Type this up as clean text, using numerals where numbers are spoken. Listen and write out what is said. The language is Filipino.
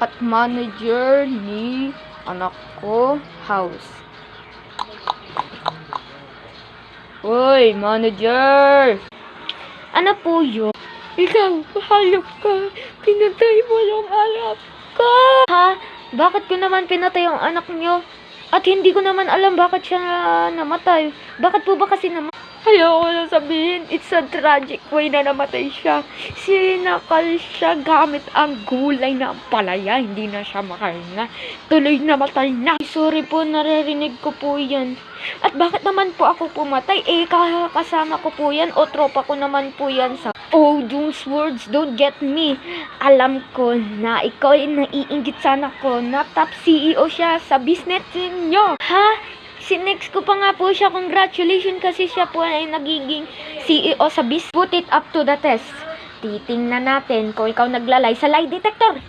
at manager ni anak ko house. Hoy, manager! Ano po yun? Ikaw, hayop ka! Pinatay mo yung anak ko! Ha? Bakit ko naman pinatay yung anak nyo? At hindi ko naman alam bakit siya namatay. Bakit po ba kasi namatay? Ayoko na sabihin, it's a tragic way na namatay siya. Sinakal siya gamit ang gulay na palaya. Hindi na siya makahinga. Tuloy namatay na. Sorry po, naririnig ko po yan. At bakit naman po ako pumatay? Kasama ko po yan o tropa ko naman po yan sa... Oh, those words don't get me. Alam ko na ikaw ay naiinggit sana ko na top CEO siya sa business niyo. Ha? Sinex ko pa nga po siya. Congratulations kasi siya po ay nagiging CEO sa business. Put it up to the test. Titingnan natin kung ikaw naglalay sa lie detector.